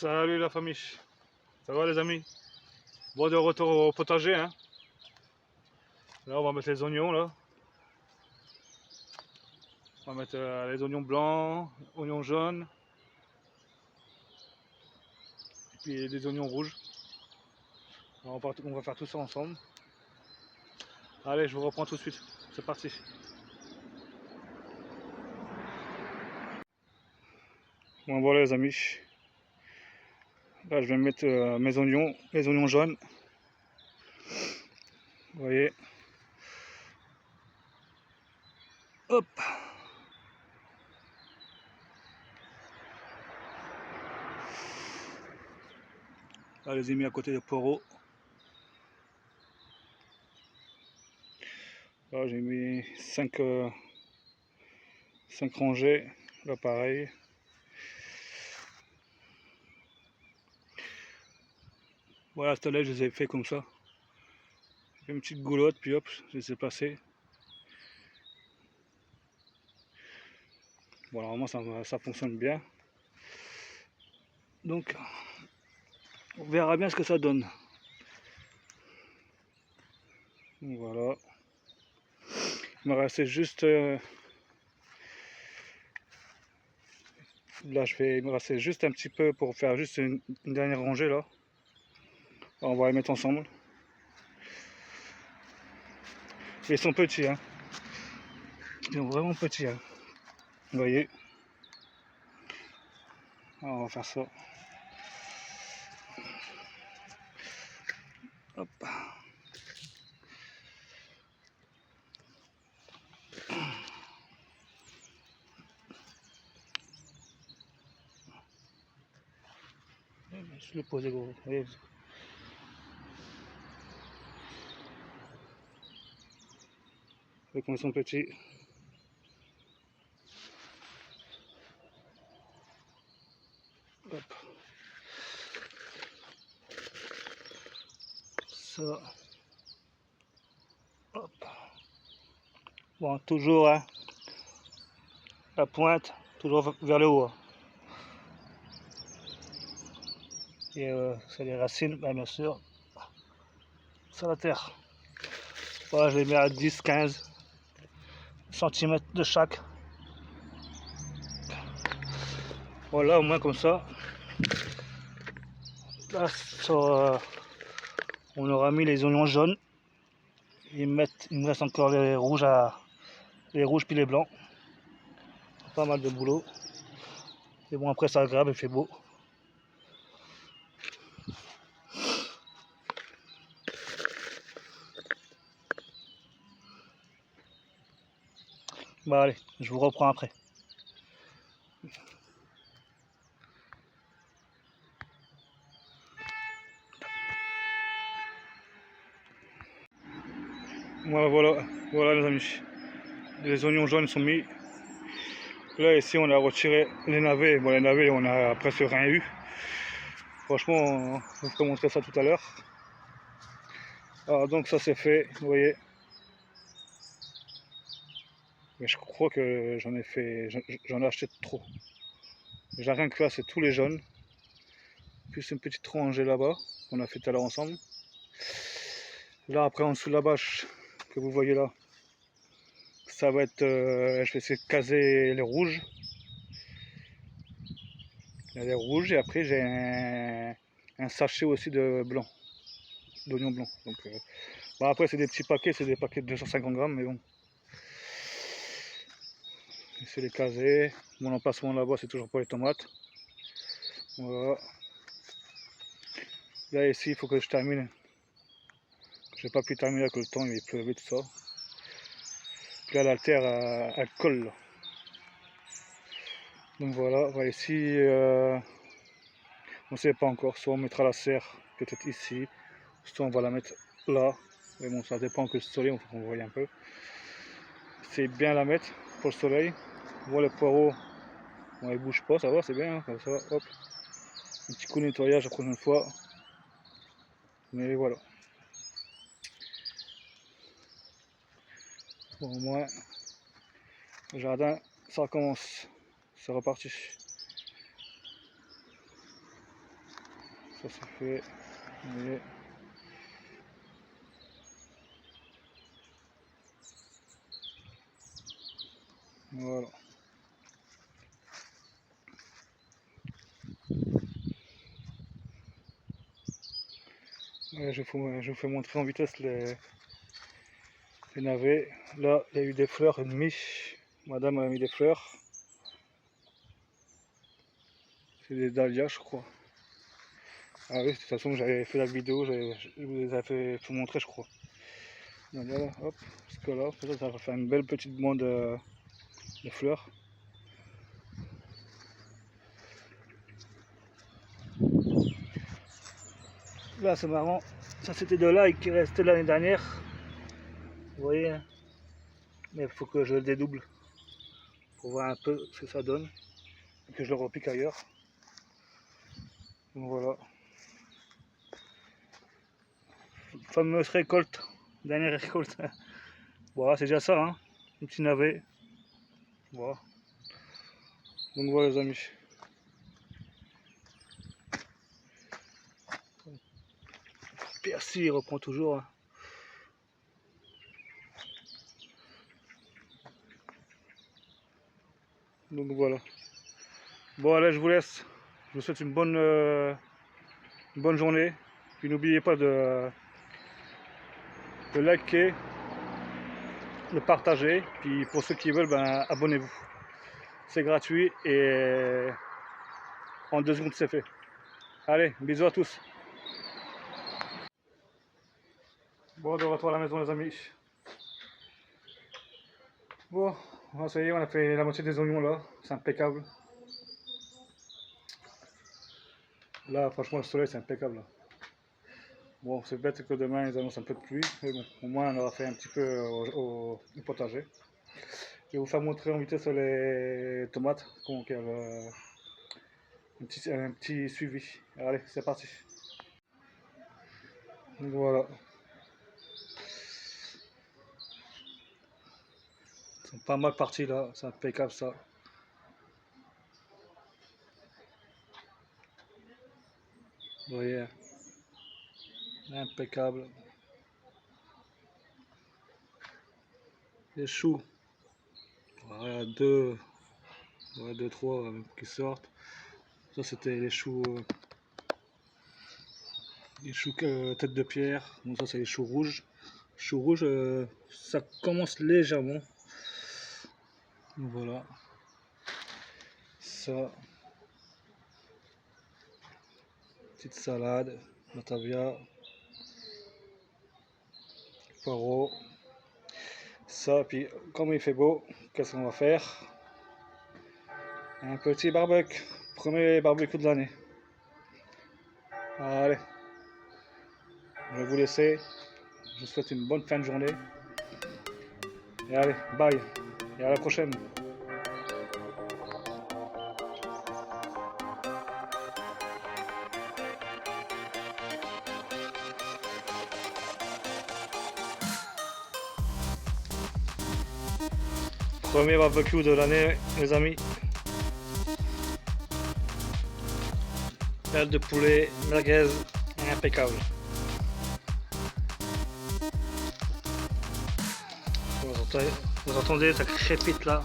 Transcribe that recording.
Salut la famille, ça va les amis? Bon, de retour au potager, hein. Là on va mettre les oignons là. On va mettre les oignons blancs, oignons jaunes, et puis des oignons rouges. Alors, on va faire tout ça ensemble. Allez, je vous reprends tout de suite, c'est parti. Bon voilà les amis, là je vais mettre mes oignons, les oignons jaunes. Vous voyez. Hop. Là, je les ai mis à côté des poireaux. Là, j'ai mis 5 rangées. Là, pareil. Voilà, cette là, je les ai fait comme ça. J'ai fait une petite goulotte, puis hop, je les ai placés. Bon, normalement, ça fonctionne bien. Donc, on verra bien ce que ça donne. Donc, voilà. Il me restait juste... là, il me restait juste un petit peu pour faire juste une dernière rangée, là. On va les mettre ensemble. Ils sont petits, hein. Ils sont vraiment petits, hein. Vous voyez. Alors, on va faire ça. Hop. Je le posais gros. Vous voyez. Comme ils sont petits. Hop. Ça. Hop. Bon, toujours hein, la pointe, toujours vers le haut. Et c'est les racines, bien sûr. C'est la terre. Voilà, je les mets à 10-15 cm de chaque. Voilà, au moins comme ça. Là, on aura mis les oignons jaunes. Il me reste encore les rouges puis les blancs. Pas mal de boulot. Et bon, après ça agréable, il fait beau. Bah allez, je vous reprends après. Voilà les amis. Les oignons jaunes sont mis. Là ici on a retiré les navets. Bon, les navets on a presque rien eu. Franchement, je vais vous montrer ça tout à l'heure. Alors donc ça c'est fait, vous voyez. Mais je crois que j'en ai acheté trop. J'ai rien que là, c'est tous les jaunes. Plus une petite rangée là-bas, qu'on a fait tout à l'heure ensemble. Là après en dessous de la bâche que vous voyez là, ça va être, je vais essayer de caser les rouges. Il y a les rouges et après j'ai un sachet aussi de blanc, d'oignons blancs. Donc, bon, après c'est des petits paquets, c'est des paquets de 250 grammes, mais bon. C'est les caser. Mon emplacement là-bas c'est toujours pour les tomates. Voilà. Là ici il faut que je termine. J'ai pas pu terminer avec le temps, il pleuvait tout ça. Puis là la terre elle colle là. Donc voilà, ici on ne sait pas encore, soit on mettra la serre peut-être ici, soit on va la mettre là. Mais bon, ça dépend que le soleil, on voit un peu. C'est bien la mettre pour le soleil. Voilà les poireaux, bon, ils bougent pas, ça va, c'est bien, hein, comme ça, hop. Un petit coup de nettoyage la prochaine fois. Mais voilà. Bon, au moins, le jardin, ça recommence. C'est reparti. Ça c'est fait. Vous voyez. Voilà. Ouais, je vous fais montrer en vitesse les navets. Là, il y a eu des fleurs, une miche. Madame a mis des fleurs. C'est des dahlias, je crois. Ah oui, de toute façon, j'avais fait la vidéo, je vous les avais fait montrer, je crois. Dahlia, là, hop, parce que là, ça va faire une belle petite bande de fleurs. Là, c'est marrant. Ça, c'était de l'ail qui restait l'année dernière. Vous voyez, hein. Mais il faut que je le dédouble pour voir un peu ce que ça donne et que je le repique ailleurs. Donc voilà. Fameuse récolte, dernière récolte. Voilà, c'est déjà ça, hein. Un petit navet. Voilà. Donc voilà les amis. Persil il reprend toujours, hein. Donc voilà. Bon allez, je vous laisse. Je vous souhaite une bonne journée. Puis n'oubliez pas de liker, de partager. Puis pour ceux qui veulent, ben, abonnez-vous. C'est gratuit et en 2 secondes c'est fait. Allez, bisous à tous. Bon, de retour à la maison les amis. Bon, ça y est, on a fait la moitié des oignons là. C'est impeccable. Là, franchement, le soleil c'est impeccable là. Bon, c'est bête que demain ils annoncent un peu de pluie, mais bon, au moins on aura fait un petit peu au potager. Je vais vous faire montrer en vitesse les tomates, donc un petit suivi. Allez, c'est parti. Donc voilà. Ils sont pas mal partis là, c'est impeccable ça. Vous voyez, impeccable. Les choux, voilà, deux, trois qui sortent. Ça c'était les choux tête de pierre. Donc ça c'est les choux rouges. Choux rouges, ça commence légèrement. Donc voilà. Ça. Petite salade, batavia, poireaux. Ça, puis comme il fait beau, qu'est-ce qu'on va faire? Un petit barbecue. Premier barbecue de l'année. Allez. Je vais vous laisser. Je vous souhaite une bonne fin de journée. Et allez, bye. Et à la prochaine. Premier barbecue de l'année, les amis. Aile de poulet, merguez, impeccable. Vous entendez, ça crépite là.